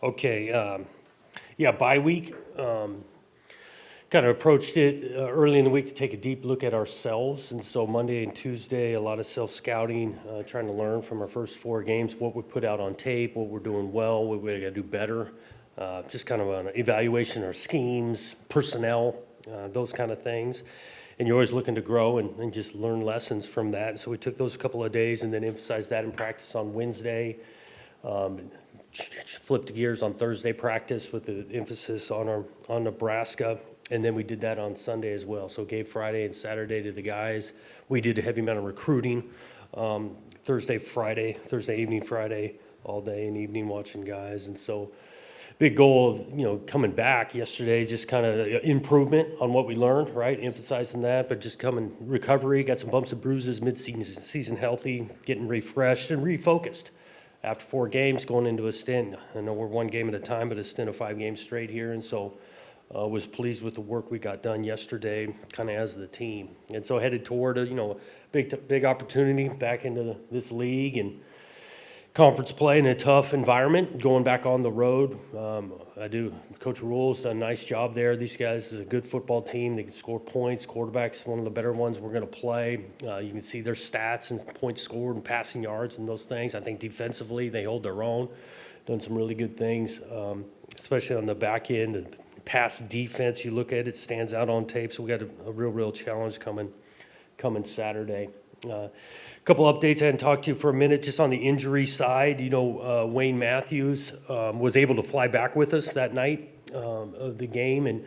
Okay, yeah, bye week. Kind of approached it early in the week to take a deep look at ourselves. And so Monday and Tuesday, a lot of self-scouting, trying to learn from our first 4 games, what we put out on tape, what we're doing well, what we got to do better. Just kind of an evaluation of our schemes, personnel, those kind of things. And you're always looking to grow and just learn lessons from that. So we took those couple of days and then emphasized that in practice on Wednesday. Flipped gears on Thursday practice with the emphasis on Nebraska. And then we did that on Sunday as well. So gave Friday and Saturday to the guys. We did a heavy amount of recruiting. Thursday evening, Friday, all day and evening watching guys. And so big goal of, coming back yesterday, just kind of improvement on what we learned, right? Emphasizing that, but just coming recovery, got some bumps and bruises, mid-season healthy, getting refreshed and refocused. After 4 games, going into a stint, I know we're 1 game at a time, but a stint of 5 games straight here. And so was pleased with the work we got done yesterday, kind of as the team. And so headed toward a big opportunity back into this league and conference play in a tough environment, going back on the road. Coach Rule's done a nice job there. These guys is a good football team. They can score points. Quarterback's one of the better ones we're going to play. You can see their stats and points scored and passing yards and those things. I think defensively they hold their own. Done some really good things, especially on the back end. The pass defense, you look at it, stands out on tape. So we got a real challenge coming Saturday. A couple updates I hadn't talked to you for a minute, just on the injury side. Wayne Matthews was able to fly back with us that night of the game, and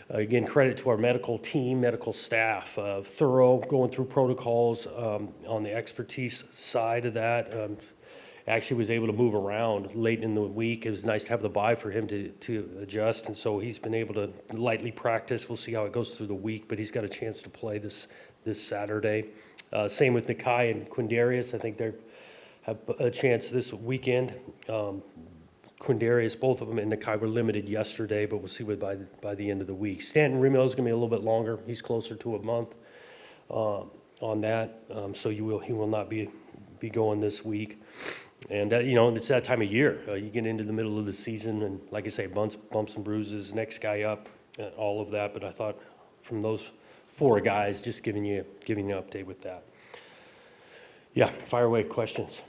again, credit to our medical team, medical staff, thorough, going through protocols on the expertise side of that. Actually was able to move around late in the week. It was nice to have the bye for him to adjust, and so he's been able to lightly practice. We'll see how it goes through the week, but he's got a chance to play this Saturday. Same with Nakai and Quindarius. I think they have a chance this weekend. Quindarius, both of them, and Nakai were limited yesterday, but we'll see by the end of the week. Stanton Remo is going to be a little bit longer. He's closer to a month on that, so he will not be going this week. And it's that time of year. You get into the middle of the season, and like I say, bumps and bruises. Next guy up, all of that. But I thought from those 4 guys, just giving you an update with that. Yeah, fire away questions.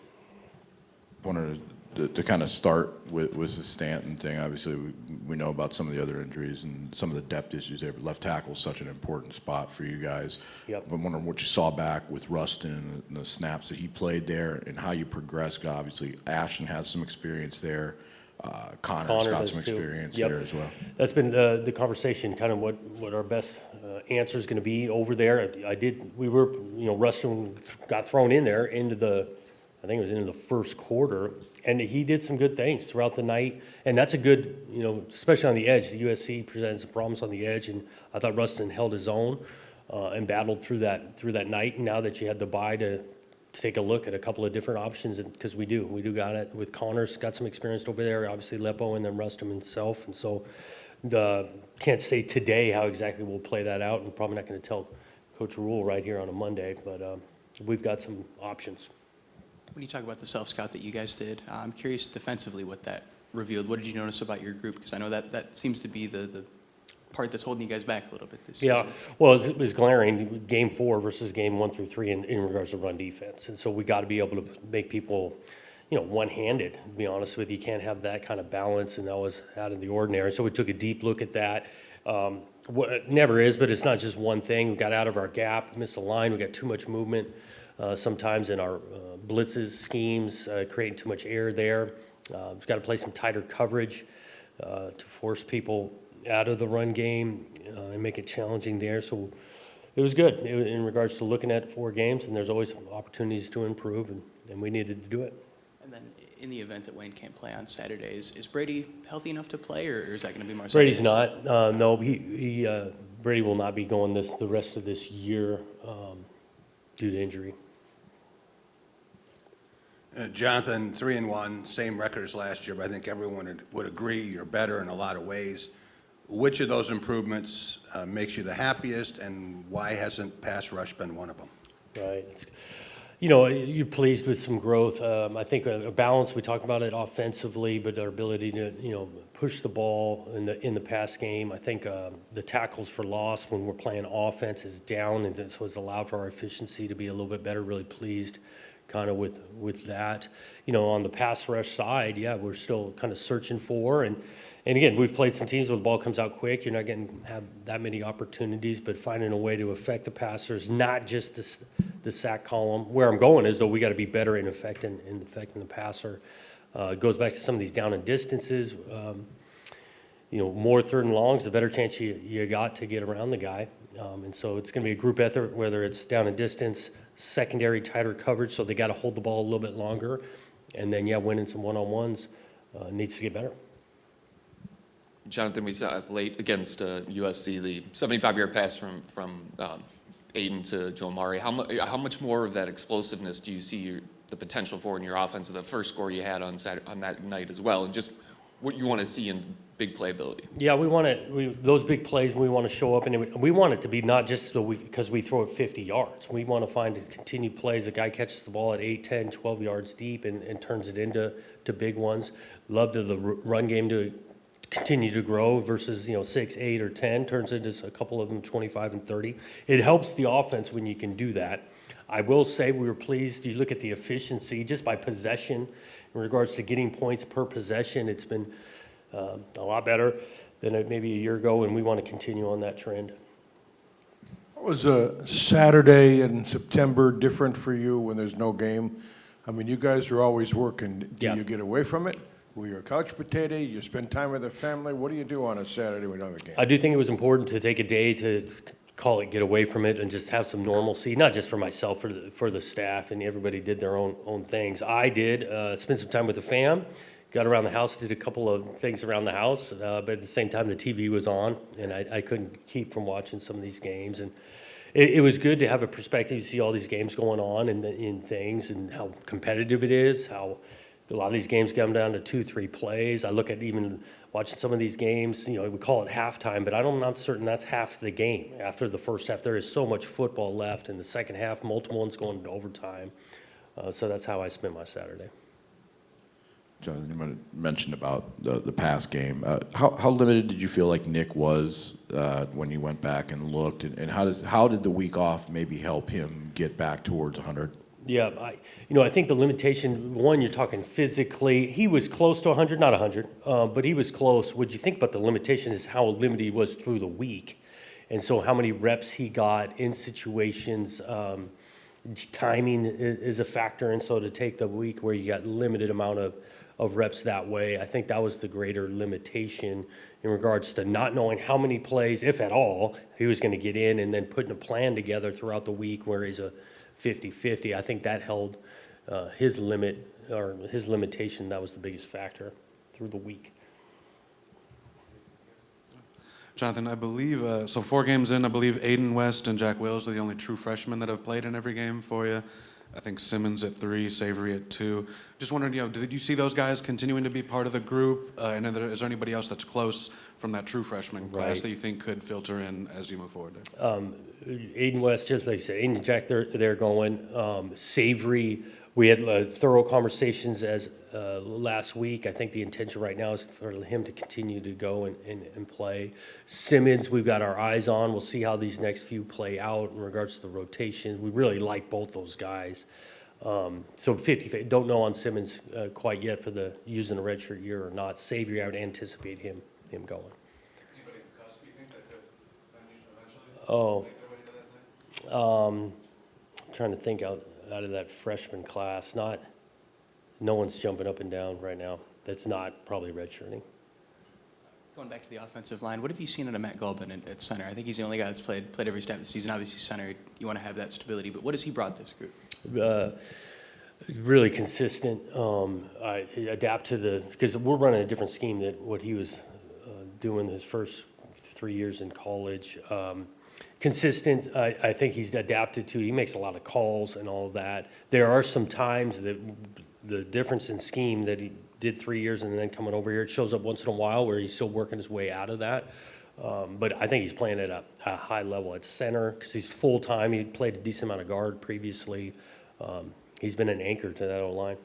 Wanted to kind of start with the Stanton thing. Obviously, we know about some of the other injuries and some of the depth issues there, but left tackle is such an important spot for you guys. Yep. I'm wondering what you saw back with Rustin and the snaps that he played there and how you progressed. Obviously, Ashton has some experience there. Connor's got some experience there as well. That's been the conversation, kind of what our best answer is going to be over there. Rustin got thrown in there I think it was into the first quarter, and he did some good things throughout the night. And that's a good, especially on the edge. The USC presented some problems on the edge, and I thought Rustin held his own and battled through that night. And now that you had the bye to take a look at a couple of different options, because we do got it with Connor's got some experience over there, obviously Lepo, and then Rustin himself. And so can't say today how exactly we'll play that out. I'm probably not going to tell Coach Rule right here on a Monday, but we've got some options. When you talk about the self-scout that you guys did, I'm curious defensively what that revealed. What did you notice about your group? Because I know that seems to be the part that's holding you guys back a little bit this season. Well, it was glaring, game 4 versus game 1 through 3 in regards to run defense. And so we got to be able to make people, one-handed, to be honest with you. You can't have that kind of balance, and that was out of the ordinary. So we took a deep look at that. It never is, but it's not just one thing. We got out of our gap, missed a line. We got too much movement. Sometimes in our blitzes, schemes, creating too much air there. We've got to play some tighter coverage to force people out of the run game and make it challenging there. So it was good in regards to looking at 4 games, and there's always opportunities to improve, and we needed to do it. And then in the event that Wayne can't play on Saturdays, is Brady healthy enough to play, or is that going to be Marcellus? Brady's not. No, Brady will not be going the rest of this year due to injury. Jonathan, 3-1, same record as last year, but I think everyone would agree you're better in a lot of ways. Which of those improvements makes you the happiest, and why hasn't pass rush been one of them? Right. You're pleased with some growth. I think a balance, we talked about it offensively, but our ability to, push the ball in the pass game. I think the tackles for loss when we're playing offense is down, and so it's allowed for our efficiency to be a little bit better. Really pleased kind of with that. On the pass rush side, yeah, we're still kind of searching for, and again, we've played some teams where the ball comes out quick. You're not going to have that many opportunities, but finding a way to affect the passers, not just the sack column. Where I'm going is, though, we got to be better in affecting the passer. It goes back to some of these down and distances. More third and longs, the better chance you got to get around the guy. And so it's going to be a group effort, whether it's down and distance, secondary tighter coverage, so they got to hold the ball a little bit longer. And then, winning some one-on-ones needs to get better. Jonathan, we saw late against USC the 75-yard pass from Aiden to Joe Mari. How much more of that explosiveness do you see the potential for in your offense of the first score you had on that night as well, and just what you want to see in big playability? Yeah, those big plays, we want to show up, and we want it to be not just because we throw it 50 yards. We want to find continued plays. A guy catches the ball at 8, 10, 12 yards deep and turns it into big ones. Love the run game to continue to grow versus 6, 8, or 10 turns into a couple of them 25 and 30. It helps the offense when you can do that. I will say we were pleased. You look at the efficiency just by possession in regards to getting points per possession. It's been a lot better than maybe a year ago, and we want to continue on that trend. What was a Saturday in September different for you when there's no game? I mean, you guys are always working. Do Yeah. you get away from it? Were you a couch potato? You spend time with the family? What do you do on a Saturday when you don't have a game? I do think it was important to take a day to call it, get away from it, and just have some normalcy, not just for myself, for the staff, and everybody did their own things. I did spend some time with the fam, got around the house, did a couple of things around the house, but at the same time the TV was on, and I couldn't keep from watching some of these games. And it was good to have a perspective, to see all these games going on and things, and how competitive it is, how a lot of these games come down to 2-3 plays. I look at even watching some of these games, we call it halftime, but I'm not certain that's half the game. After the first half, there is so much football left. In the second half, multiple ones going into overtime. So that's how I spent my Saturday. Jonathan, you mentioned about the pass game. How limited did you feel like Nick was when you went back and looked, and how did the week off maybe help him get back towards 100? Yeah, I think the limitation, one, you're talking physically, he was close to 100, not 100, but he was close. What you think about the limitation is how limited he was through the week. And so how many reps he got in situations, timing is a factor. And so to take the week where you got limited amount of reps that way, I think that was the greater limitation in regards to not knowing how many plays, if at all, he was going to get in, and then putting a plan together throughout the week where he's a 50-50. I think that held his limit, or his limitation. That was the biggest factor through the week. Jonathan, I believe, so 4 games in, I believe Aiden West and Jack Wills are the only true freshmen that have played in every game for you. I think Simmons at 3, Savory at 2. Just wondering, did you see those guys continuing to be part of the group? And is there anybody else that's close from that true freshman class that you think could filter in as you move forward? Aiden West, just like you said, Aiden and Jack, they're going. Savory, we had thorough conversations as last week. I think the intention right now is for him to continue to go and play. Simmons, we've got our eyes on. We'll see how these next few play out in regards to the rotation. We really like both those guys. So 50, don't know on Simmons quite yet for the using a redshirt year or not. Savory, I would anticipate him going. Anybody at the cusp, you think, that could eventually Oh. make their way to that thing? I'm trying to think out of that freshman class. No one's jumping up and down right now. That's not probably redshirting. Going back to the offensive line, what have you seen out of Matt Gulbin at center? I think he's the only guy that's played every snap of the season. Obviously, center, you want to have that stability, but what has he brought this group? Really consistent. I adapt to because we're running a different scheme than what he was doing his first 3 years in college. Consistent, I think he's adapted to. He makes a lot of calls and all of that. There are some times that the difference in scheme that he did 3 years and then coming over here, it shows up once in a while where he's still working his way out of that. But I think he's playing at a high level at center because he's full-time. He played a decent amount of guard previously. He's been an anchor to that O-line.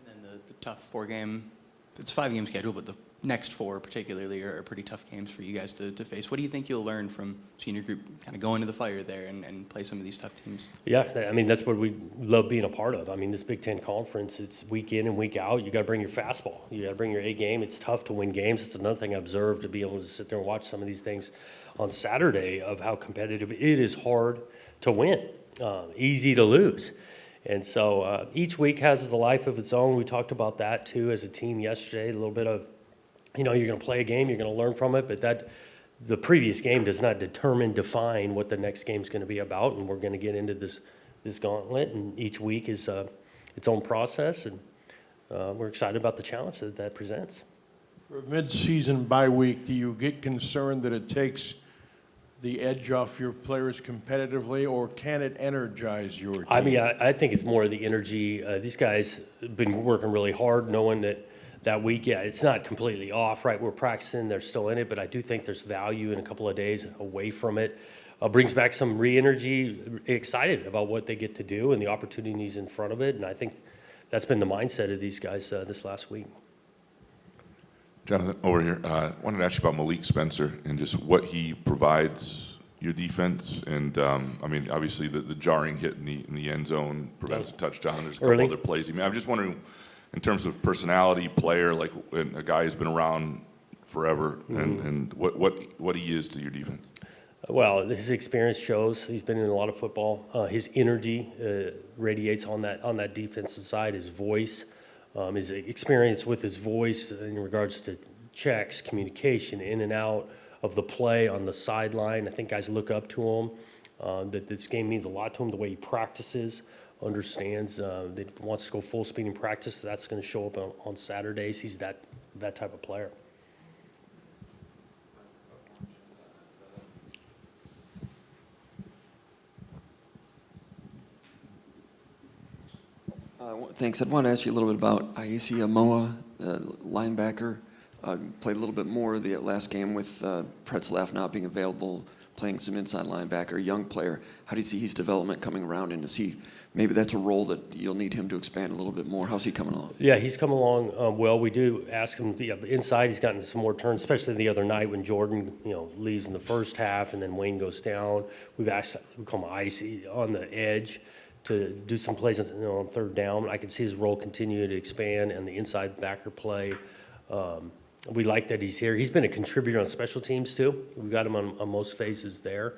And then the tough 4-game, it's a 5-game schedule, but the next 4 particularly are pretty tough games for you guys to face. What do you think you'll learn from senior group kind of go into the fire there and play some of these tough teams? Yeah, I mean, that's what we love being a part of. I mean, this Big Ten Conference, it's week in and week out. You got to bring your fastball. You got to bring your A game. It's tough to win games. It's another thing I observed, to be able to sit there and watch some of these things on Saturday, of how competitive it is. Hard to win, easy to lose. And so each week has the life of its own. We talked about that too as a team yesterday, a little bit of, you're going to play a game, you're going to learn from it, but the previous game does not define what the next game is going to be about. And we're going to get into this gauntlet, and each week is its own process, and we're excited about the challenge that presents. For a mid-season bye week, do you get concerned that it takes the edge off your players competitively, or can it energize your team? I mean, I think it's more of the energy. These guys have been working really hard, knowing that week, yeah, it's not completely off, right? We're practicing, they're still in it, but I do think there's value in a couple of days away from it. Brings back some re-energy, excited about what they get to do and the opportunities in front of it, and I think that's been the mindset of these guys this last week. Jonathan, over here, wanted to ask you about Malik Spencer and just what he provides your defense. And I mean, obviously the jarring hit in the end zone prevents a touchdown. There's a couple Early. other plays. I mean, I'm just wondering, in terms of personality, player, like a guy who's been around forever, and what he is to your defense. Well, his experience shows. He's been in a lot of football. His energy radiates on that defensive side. His voice, his experience with his voice in regards to checks, communication, in and out of the play on the sideline. I think guys look up to him. That this game means a lot to him. The way he practices, understands that he wants to go full speed in practice. That's going to show up on Saturdays. He's that type of player. Thanks. I'd want to ask you a little bit about Aisi Amoa, linebacker. Played a little bit more the last game with Pretzlaff not being available, playing some inside linebacker, young player. How do you see his development coming around, and to see maybe that's a role that you'll need him to expand a little bit more? How's he coming along? Yeah, he's coming along well. We do ask him inside. He's gotten some more turns, especially the other night when Jordan, leaves in the first half and then Wayne goes down. We call him Icy on the edge to do some plays on third down. I can see his role continue to expand and the inside backer play. We like that he's here. He's been a contributor on special teams too. We've got him on most phases there,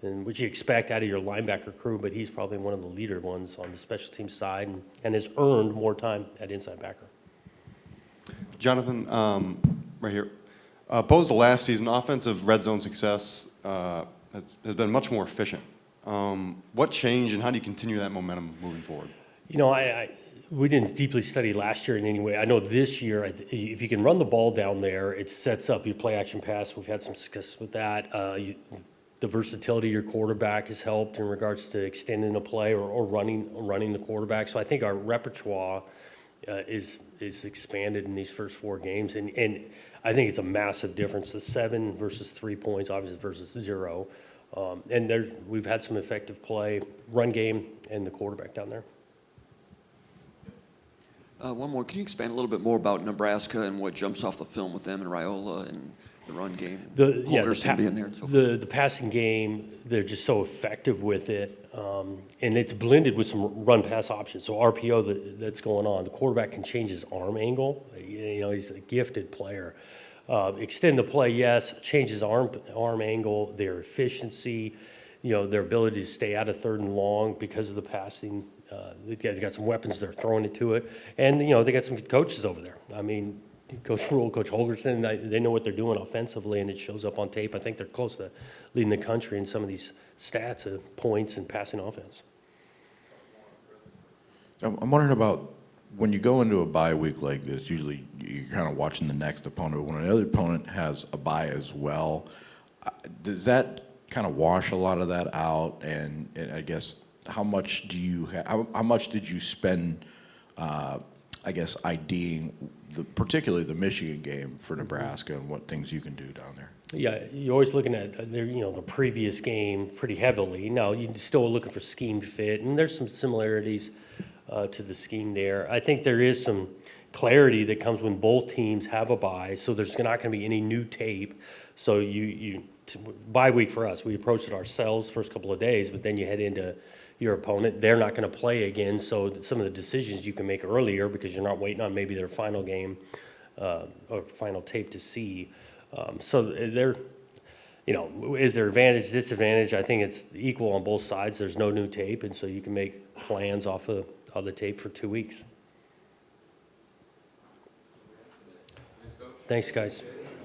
and which you expect out of your linebacker crew, but he's probably one of the leader ones on the special teams side, and has earned more time at inside backer. Jonathan, right here. Opposed to last season, offensive red zone success has been much more efficient. What changed, and how do you continue that momentum moving forward? We didn't deeply study last year in any way. I know this year, if you can run the ball down there, it sets up your play action pass. We've had some success with that. The versatility of your quarterback has helped in regards to extending the play or running the quarterback. So I think our repertoire is expanded in these first 4 games, and I think it's a massive difference. The 7 versus 3 points, obviously, versus 0. And we've had some effective play, run game, and the quarterback down there. One more. Can you expand a little bit more about Nebraska and what jumps off the film with them and Raiola and the run game? Being there and so forth. The passing game, they're just so effective with it, and it's blended with some run-pass options. So RPO that's going on. The quarterback can change his arm angle. He's a gifted player. Extend the play, yes. Change his arm angle. Their efficiency, their ability to stay out of third and long because of the passing. They got some weapons. They're throwing it to it, and they got some good coaches over there. I mean, Coach Rule, Coach Holgerson, they know what they're doing offensively, and it shows up on tape. I think they're close to leading the country in some of these stats of points and passing offense. I'm wondering about when you go into a bye week like this, usually you're kind of watching the next opponent. When another opponent has a bye as well, does that kind of wash a lot of that out? And I guess how much do you how much did you spend, IDing particularly the Michigan game for Nebraska and what things you can do down there? Yeah, you're always looking at, the previous game pretty heavily. Now, you're still looking for scheme fit, and there's some similarities to the scheme there. I think there is some clarity that comes when both teams have a bye, so there's not going to be any new tape. So bye week for us, we approach it ourselves first couple of days, but then you head into your opponent. They're not going to play again, so some of the decisions you can make earlier because you're not waiting on maybe their final game or final tape to see. So is there advantage, disadvantage? I think it's equal on both sides. There's no new tape, and so you can make plans off of the tape for 2 weeks. Thanks, guys.